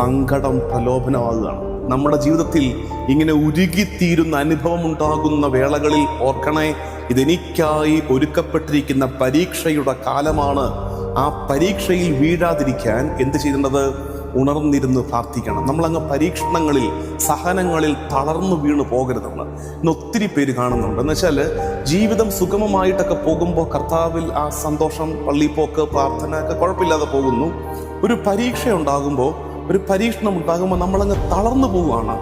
സങ്കടം പ്രലോഭനമാകുകയാണ്. നമ്മുടെ ജീവിതത്തിൽ ഇങ്ങനെ ഉരുകിത്തീരുന്ന അനുഭവം ഉണ്ടാകുന്ന വേളകളിൽ ഓർക്കണേ, ഇതെനിക്കായി ഒരുക്കപ്പെട്ടിരിക്കുന്ന പരീക്ഷയുടെ കാലമാണ്. ആ പരീക്ഷയിൽ വീഴാതിരിക്കാൻ എന്ത് ചെയ്യേണ്ടത്? ഉണർന്നിരുന്ന് പ്രാർത്ഥിക്കണം. നമ്മളങ്ങ് പരീക്ഷണങ്ങളിൽ, സഹനങ്ങളിൽ തളർന്നു വീണ് പോകരുതെന്ന് ഇന്ന് ഒത്തിരി പേര് കാണുന്നുണ്ട്. എന്ന് വെച്ചാൽ ജീവിതം സുഗമമായിട്ടൊക്കെ പോകുമ്പോൾ കർത്താവിൽ ആ സന്തോഷം, പള്ളിപ്പോക്ക്, പ്രാർത്ഥന ഒക്കെ കുഴപ്പമില്ലാതെ പോകുന്നു. ഒരു പരീക്ഷ ഉണ്ടാകുമ്പോൾ, ഒരു പരീക്ഷണം ഉണ്ടാകുമ്പോൾ നമ്മളങ്ങ് തളർന്നു പോവുകയാണ്.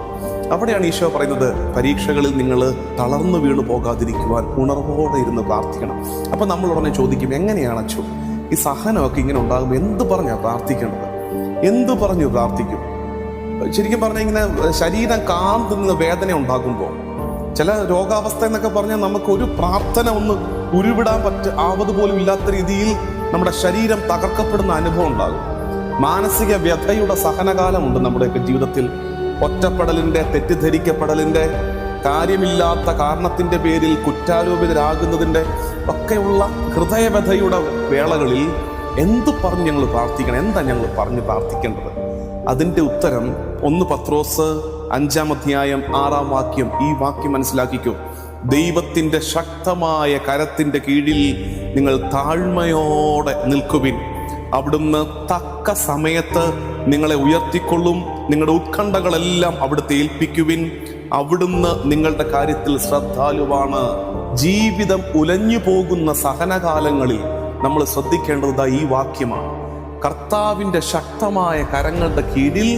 അവിടെയാണ് ഈശോ പറയുന്നത്, പരീക്ഷകളിൽ നിങ്ങൾ തളർന്നു വീണ് പോകാതിരിക്കുവാൻ ഉണർവോടെ ഇരുന്ന് പ്രാർത്ഥിക്കണം. അപ്പം നമ്മൾ ഉടനെ ചോദിക്കും, എങ്ങനെയാണ് അച്ഛോ ഈ സഹനമൊക്കെ ഇങ്ങനെ ഉണ്ടാകുമ്പോൾ എന്ത് പറഞ്ഞാണ് പ്രാർത്ഥിക്കേണ്ടത്? എന്തു പറഞ്ഞു പ്രാർത്ഥിക്കും? ശരിക്കും പറഞ്ഞാൽ ഇങ്ങനെ ശരീരം കാന്തുന്ന വേദന ഉണ്ടാകുമ്പോൾ, ചില രോഗാവസ്ഥ എന്നൊക്കെ പറഞ്ഞാൽ നമുക്കൊരു പ്രാർത്ഥന ഒന്ന് ഉരുവിടാൻ ആവത് പോലും ഇല്ലാത്ത രീതിയിൽ നമ്മുടെ ശരീരം തകർക്കപ്പെടുന്ന അനുഭവം ഉണ്ടാകും. മാനസിക വ്യഥയുടെ സഹനകാലമുണ്ട് നമ്മുടെയൊക്കെ ജീവിതത്തിൽ. ഒറ്റപ്പെടലിൻ്റെ, തെറ്റിദ്ധരിക്കപ്പെടലിൻ്റെ, കാര്യമില്ലാത്ത കാരണത്തിൻ്റെ പേരിൽ കുറ്റാരോപിതരാകുന്നതിൻ്റെ ഒക്കെയുള്ള ഹൃദയവ്യഥയുടെ വേളകളിൽ എന്തു പറഞ്ഞ് ഞങ്ങൾ പ്രാർത്ഥിക്കണം? എന്താ ഞങ്ങൾ പറഞ്ഞ് പ്രാർത്ഥിക്കേണ്ടത്? അതിൻ്റെ ഉത്തരം 1 പത്രോസ് 5-ാം അധ്യായം 6-ാം വാക്യം. ഈ വാക്യം മനസ്സിലാക്കിക്കോ. ദൈവത്തിൻ്റെ ശക്തമായ കരത്തിൻ്റെ കീഴിൽ നിങ്ങൾ താഴ്മയോടെ നിൽക്കുവിൻ. അവിടുന്ന് തക്ക സമയത്ത് നിങ്ങളെ ഉയർത്തിക്കൊള്ളും. നിങ്ങളുടെ ഉത്കണ്ഠകളെല്ലാം അവിടുത്തെ ഏൽപ്പിക്കുവിൻ. അവിടുന്ന് നിങ്ങളുടെ കാര്യത്തിൽ ശ്രദ്ധാലുവാണ്. ജീവിതം ഉലഞ്ഞു പോകുന്ന സഹനകാലങ്ങളിൽ നമ്മൾ ശ്രദ്ധിക്കേണ്ടത് ഈ വാക്യമാണ്. കർത്താവിൻ്റെ ശക്തമായ കരങ്ങളുടെ കീഴിൽ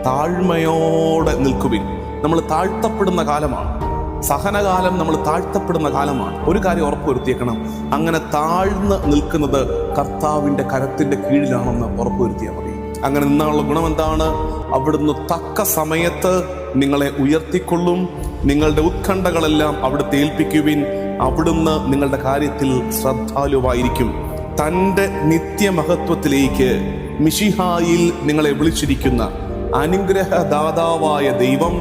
താഴ്മയോടെ നിൽക്കുവിൻ. നമ്മൾ താഴ്ത്തപ്പെടുന്ന കാലമാണ് സഹനകാലം. നമ്മൾ താഴ്ത്തപ്പെടുന്ന കാലമാണ്. ഒരു കാര്യം ഉറപ്പുവരുത്തിയേക്കണം, അങ്ങനെ താഴ്ന്ന് നിൽക്കുന്നത് കർത്താവിൻ്റെ കരത്തിൻ്റെ കീഴിലാണെന്ന് ഉറപ്പുവരുത്തിയാൽ മതി. അങ്ങനെ നിന്നുള്ള ഗുണം എന്താണ്? അവിടുന്ന് തക്ക സമയത്ത് നിങ്ങളെ ഉയർത്തിക്കൊള്ളും. നിങ്ങളുടെ ഉത്കണ്ഠകളെല്ലാം അവിടുത്തെ ഏൽപ്പിക്കുവിൻ. അവിടുന്ന് നിങ്ങളുടെ കാര്യത്തിൽ ശ്രദ്ധാലുവായിരിക്കും. തൻ്റെ നിത്യമഹത്വത്തിലേക്ക് മിശിഹായിൽ നിങ്ങളെ വിളിച്ചിരിക്കുന്ന അനുഗ്രഹദാതാവായ ദൈവം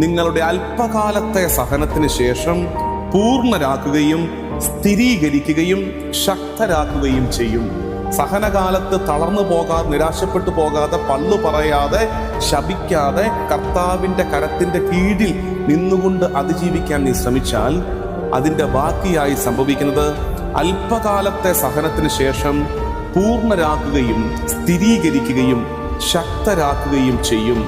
നിങ്ങളുടെ അല്പകാലത്തെ സഹനത്തിന് ശേഷം പൂർണ്ണരാക്കുകയും സ്ഥിരീകരിക്കുകയും ശക്തരാക്കുകയും ചെയ്യും. സഹനകാലത്ത് തളർന്നു പോകാതെ, നിരാശപ്പെട്ടു പോകാതെ, പള്ളു പറയാതെ, ശപിക്കാതെ കർത്താവിൻ്റെ കരത്തിൻ്റെ കീഴിൽ നിന്നുകൊണ്ട് അതിജീവിക്കാൻ നീ ശ്രമിച്ചാൽ അതിൻ്റെ ബാക്കിയായി സംഭവിക്കുന്നത് അല്പകാലത്തെ സഹനത്തിന് ശേഷം പൂർണ്ണരാക്കുകയും സ്ഥിരീകരിക്കുകയും ശക്തരാക്കുകയും ചെയ്യും.